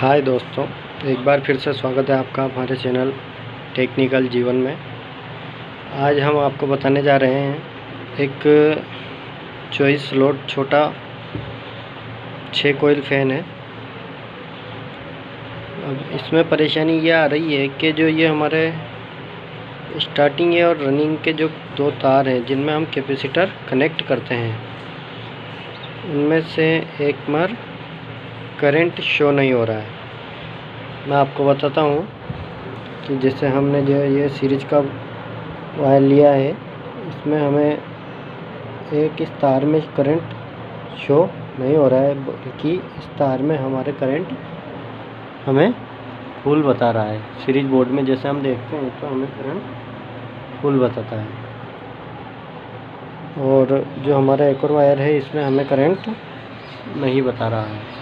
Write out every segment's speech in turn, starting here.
हाय दोस्तों, एक बार फिर से स्वागत है आपका हमारे चैनल टेक्निकल जीवन में। आज हम आपको बताने जा रहे हैं एक चॉइस स्लॉट छोटा 6 कोइल फ़ैन है। अब इसमें परेशानी ये आ रही है कि जो ये हमारे स्टार्टिंग है और रनिंग के जो 2 तार हैं जिनमें हम कैपेसिटर कनेक्ट करते हैं, उनमें से एक में करंट शो नहीं हो रहा है। मैं आपको बताता हूँ कि जैसे हमने जो ये सीरीज का वायर लिया है, इसमें हमें एक इस तार में करंट शो नहीं हो रहा है, बल्कि इस तार में हमारे करंट हमें फुल बता रहा है। सीरीज बोर्ड में जैसे हम देखते हैं तो हमें करंट फुल बताता है, और जो हमारा एक और वायर है इसमें हमें करंट नहीं बता रहा है।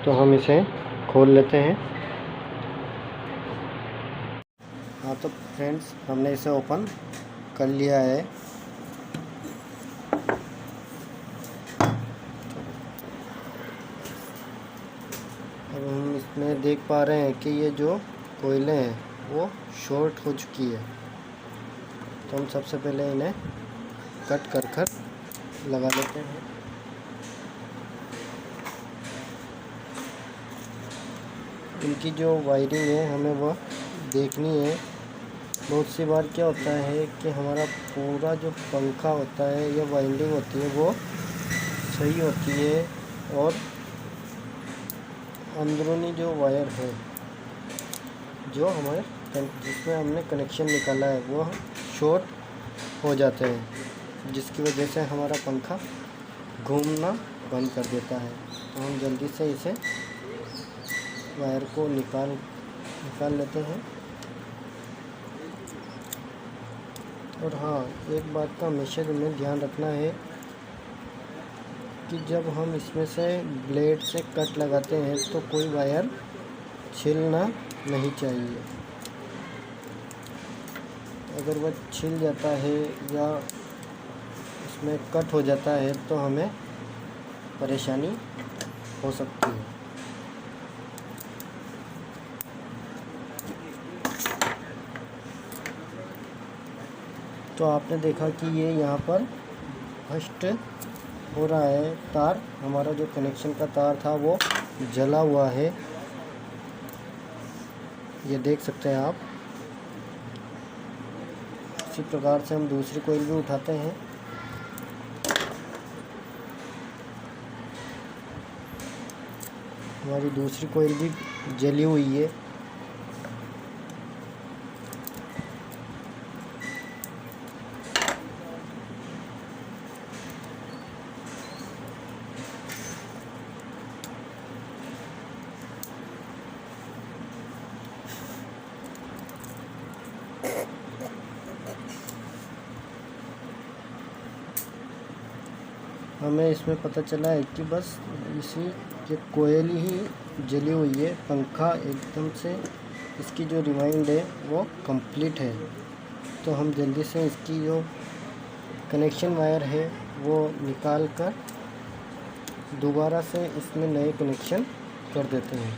तो हम इसे खोल लेते हैं। हाँ तो फ्रेंड्स, हमने इसे ओपन कर लिया है। अब हम इसमें देख पा रहे हैं कि ये जो कोयलें हैं वो शॉर्ट हो चुकी है। तो हम सबसे पहले इन्हें कट कर लगा लेते हैं। इनकी जो वायरिंग है हमें वह देखनी है। बहुत सी बार क्या होता है कि हमारा पूरा जो पंखा होता है या वाइंडिंग होती है वो सही होती है, और अंदरूनी जो वायर है जो हमारे जिसमें हमने कनेक्शन निकाला है वो शॉर्ट हो जाते हैं, जिसकी वजह से हमारा पंखा घूमना बंद कर देता है। तो हम जल्दी से इसे वायर को निकाल लेते हैं। और हाँ, एक बात का हमेशा हमें ध्यान रखना है कि जब हम इसमें से ब्लेड से कट लगाते हैं तो कोई वायर छिलना नहीं चाहिए। अगर वह छिल जाता है या इसमें कट हो जाता है तो हमें परेशानी हो सकती है। तो आपने देखा कि ये यहाँ पर फर्स्ट हो रहा है तार, हमारा जो कनेक्शन का तार था वो जला हुआ है, ये देख सकते हैं आप। इसी प्रकार से हम दूसरी कोइल भी उठाते हैं। हमारी दूसरी कोइल भी जली हुई है। हमें इसमें पता चला है कि बस इसी ये कोयल ही जली हुई है। पंखा एकदम से इसकी जो रिवाइंड है वो कंप्लीट है। तो हम जल्दी से इसकी जो कनेक्शन वायर है वो निकाल कर दोबारा से इसमें नए कनेक्शन कर देते हैं।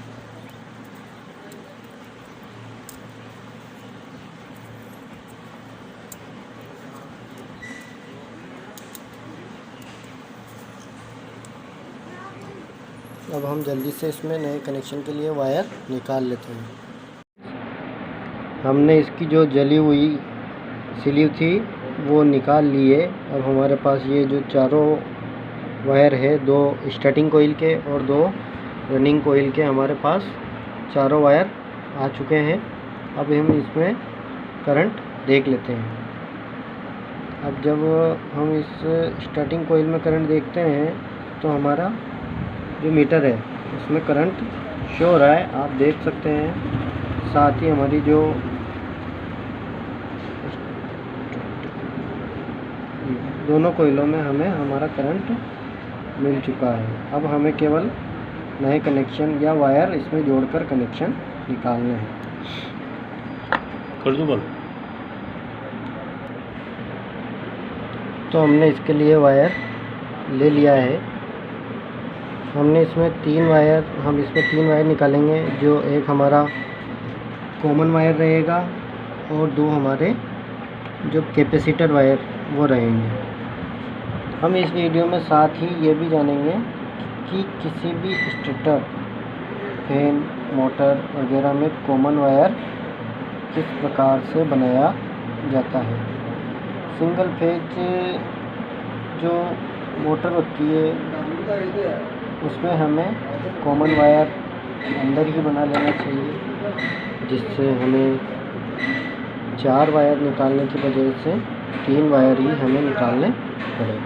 अब हम जल्दी से इसमें नए कनेक्शन के लिए वायर निकाल लेते हैं। हमने इसकी जो जली हुई स्लीव थी वो निकाल ली है। अब हमारे पास ये जो चारों वायर है, 2 स्टार्टिंग कोइल के और 2 रनिंग कोइल के, हमारे पास चारों वायर आ चुके हैं। अब हम इसमें करंट देख लेते हैं। अब जब हम इस स्टार्टिंग कोइल में करंट देखते हैं तो हमारा जो मीटर है उसमें करंट शो हो रहा है, आप देख सकते हैं। साथ ही हमारी जो दोनों कोयलों में हमें हमारा करंट मिल चुका है। अब हमें केवल नए कनेक्शन या वायर इसमें जोड़कर कनेक्शन निकालने हैं। कर दूँ बंद? तो हमने इसके लिए वायर ले लिया है। हम इसमें तीन वायर निकालेंगे। जो एक हमारा कॉमन वायर रहेगा और दो हमारे जो कैपेसिटर वायर वो रहेंगे। हम इस वीडियो में साथ ही ये भी जानेंगे कि किसी भी स्टार्टर, फैन, मोटर वगैरह में कॉमन वायर किस प्रकार से बनाया जाता है। सिंगल फेज जो मोटर होती है उसमें हमें कॉमन वायर अंदर ही बना लेना चाहिए, जिससे हमें 4 वायर निकालने की बजाय से 3 वायर ही हमें निकालने पड़े।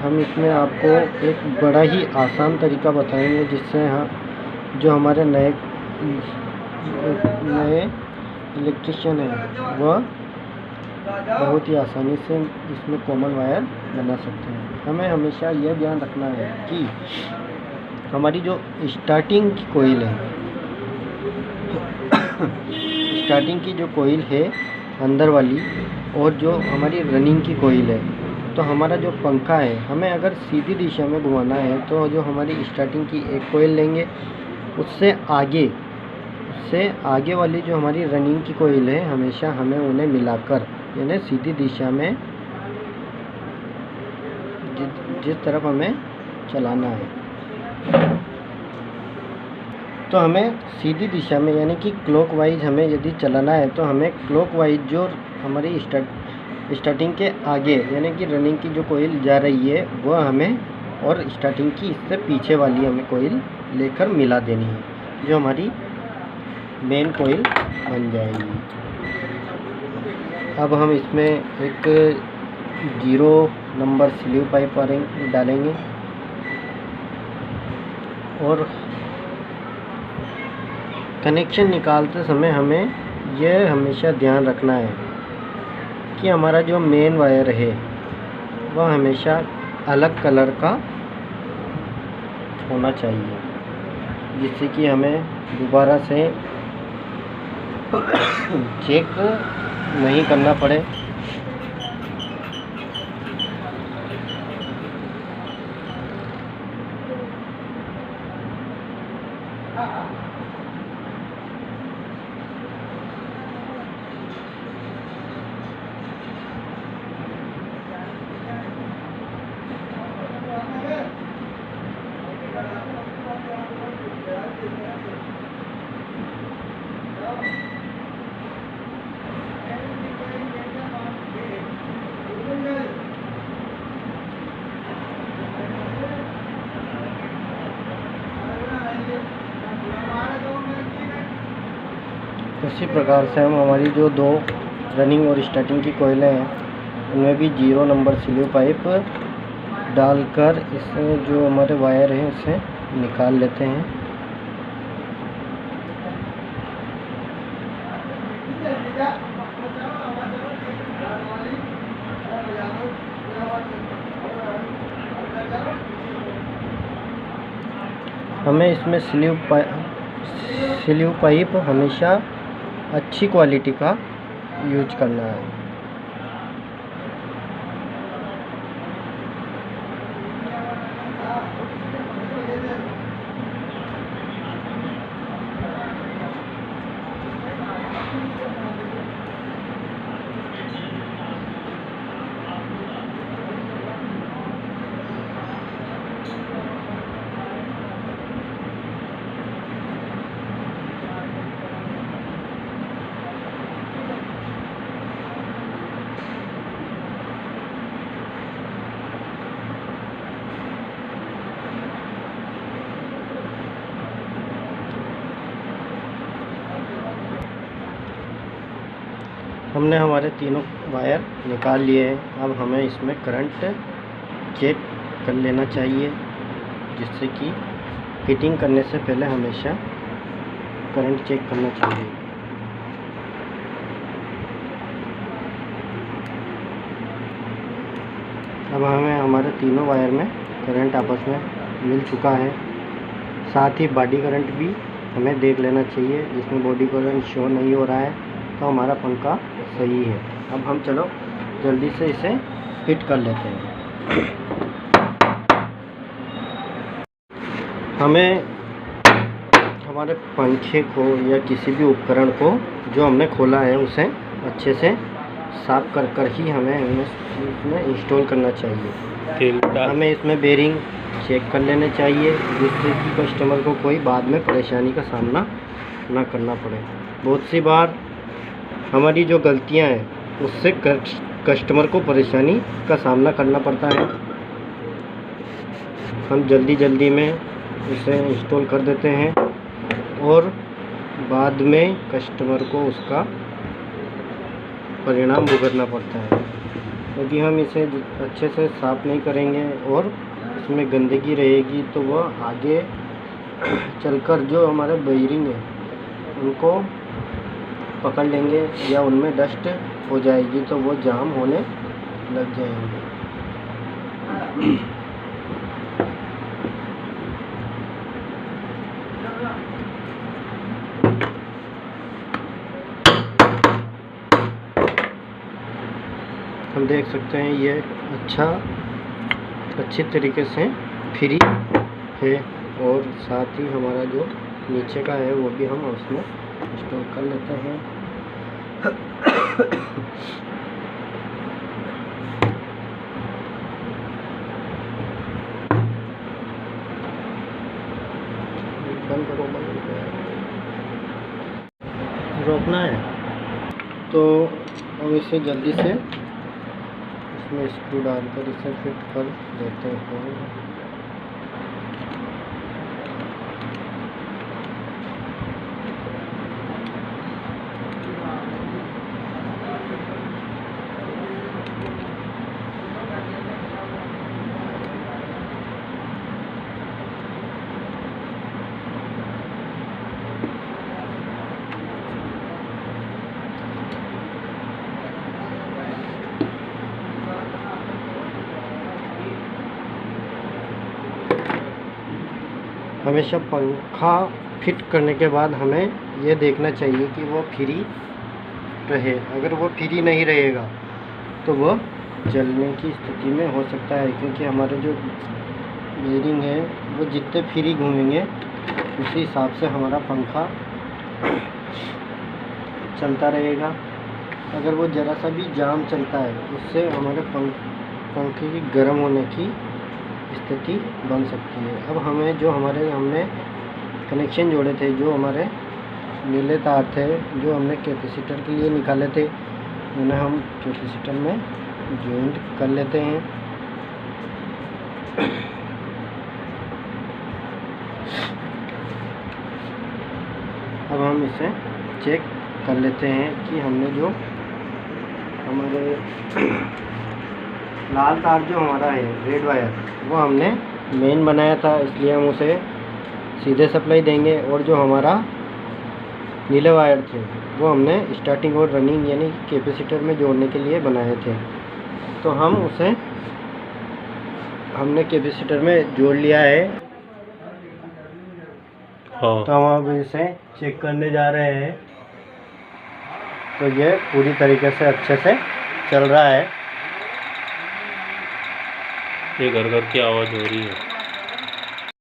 हम इसमें आपको एक बड़ा ही आसान तरीका बताएंगे, जिससे जो हमारे नए इलेक्ट्रिशियन हैं वह बहुत ही आसानी से इसमें कॉमन वायर बना सकते हैं। हमें हमेशा यह ध्यान रखना है कि हमारी जो स्टार्टिंग की कोईल है, स्टार्टिंग की जो कोईल है अंदर वाली, और जो हमारी रनिंग की कोईल है, तो हमारा जो पंखा है हमें अगर सीधी दिशा में घुमाना है तो जो हमारी स्टार्टिंग की एक कोईल लेंगे, उससे आगे वाली जो हमारी रनिंग की कोईल है हमेशा हमें उन्हें मिलाकर, यानी सीधी दिशा में जिस तरफ हमें चलाना है, तो हमें सीधी दिशा में यानी कि क्लॉकवाइज हमें यदि चलाना है तो हमें क्लॉकवाइज जो हमारी स्टार्टिंग के आगे यानी कि रनिंग की जो कोईल जा रही है वह हमें, और स्टार्टिंग की इससे पीछे वाली हमें कोईल लेकर मिला देनी है, जो हमारी मेन कोईल बन जाएगी। अब हम इसमें एक 0 नंबर स्लीव पाइप डालेंगे, और कनेक्शन निकालते समय हमें यह हमेशा ध्यान रखना है कि हमारा जो मेन वायर है वह हमेशा अलग कलर का होना चाहिए, जिससे कि हमें दोबारा से चेक नहीं करना पड़े। इसी प्रकार से हम हमारी जो 2 रनिंग और स्टार्टिंग की कोयलें हैं उनमें भी 0 नंबर स्लीव पाइप डालकर इससे जो हमारे वायर हैं इसे निकाल लेते हैं। हमें इसमें स्लीव पाइप हमेशा अच्छी क्वालिटी का यूज करना है। हमने हमारे तीनों वायर निकाल लिए हैं। अब हमें इसमें करंट चेक कर लेना चाहिए, जिससे कि फिटिंग करने से पहले हमेशा करंट चेक करना चाहिए। अब हमें हमारे तीनों वायर में करंट आपस में मिल चुका है। साथ ही बॉडी करंट भी हमें देख लेना चाहिए, जिसमें बॉडी करंट शो नहीं हो रहा है तो हमारा पंखा सही है। अब हम चलो जल्दी से इसे फिट कर लेते हैं। हमें हमारे पंखे को या किसी भी उपकरण को जो हमने खोला है उसे अच्छे से साफ कर ही हमें इसमें इंस्टॉल करना चाहिए। तेल डाल हमें इसमें बेरिंग चेक कर लेने चाहिए, जिससे कि कस्टमर को कोई बाद में परेशानी का सामना ना करना पड़े। बहुत सी बार हमारी जो गलतियां हैं उससे कस्टमर को परेशानी का सामना करना पड़ता है। हम जल्दी में इसे इंस्टॉल कर देते हैं और बाद में कस्टमर को उसका परिणाम भुगतना पड़ता है, यदि हम इसे अच्छे से साफ़ नहीं करेंगे और इसमें गंदगी रहेगी तो वह आगे चलकर जो हमारे बेरिंग है उनको पकड़ लेंगे या उनमें डस्ट हो जाएगी तो वो जाम होने लग जाएंगे। हम देख सकते हैं ये अच्छी तरीके से फ्री है और साथ ही हमारा जो नीचे का है वो भी हम उसमें इंस्टॉल कर लेते हैं। बंद करो, रोकना है तो हम इसे जल्दी से इसमें स्क्रू डालकर इसे फिट कर देते हैं। हमेशा पंखा फिट करने के बाद हमें ये देखना चाहिए कि वो फ्री रहे। अगर वो फ्री नहीं रहेगा तो वो जलने की स्थिति में हो सकता है, क्योंकि हमारे जो बेरिंग है वो जितने फ्री घूमेंगे उसी हिसाब से हमारा पंखा चलता रहेगा। अगर वो ज़रा सा भी जाम चलता है उससे हमारे पंखे की गर्म होने की स्थिति बन सकती है। अब हमें जो हमने कनेक्शन जोड़े थे, जो हमारे नीले तार थे जो हमने कैपेसिटर के लिए निकाले थे, उन्हें हम कैपेसिटर में जॉइंट कर लेते हैं। अब हम इसे चेक कर लेते हैं कि हमने जो हमारे लाल तार जो हमारा है रेड वायर वो हमने मेन बनाया था, इसलिए हम उसे सीधे सप्लाई देंगे, और जो हमारा नीले वायर थे वो हमने स्टार्टिंग और रनिंग यानी कैपेसिटर में जोड़ने के लिए बनाए थे। तो हम उसे हमने कैपेसिटर में जोड़ लिया है। हाँ। तो हम अब इसे चेक करने जा रहे हैं। तो ये पूरी तरीके से अच्छे से चल रहा है। ये घर घर की आवाज़ हो रही है।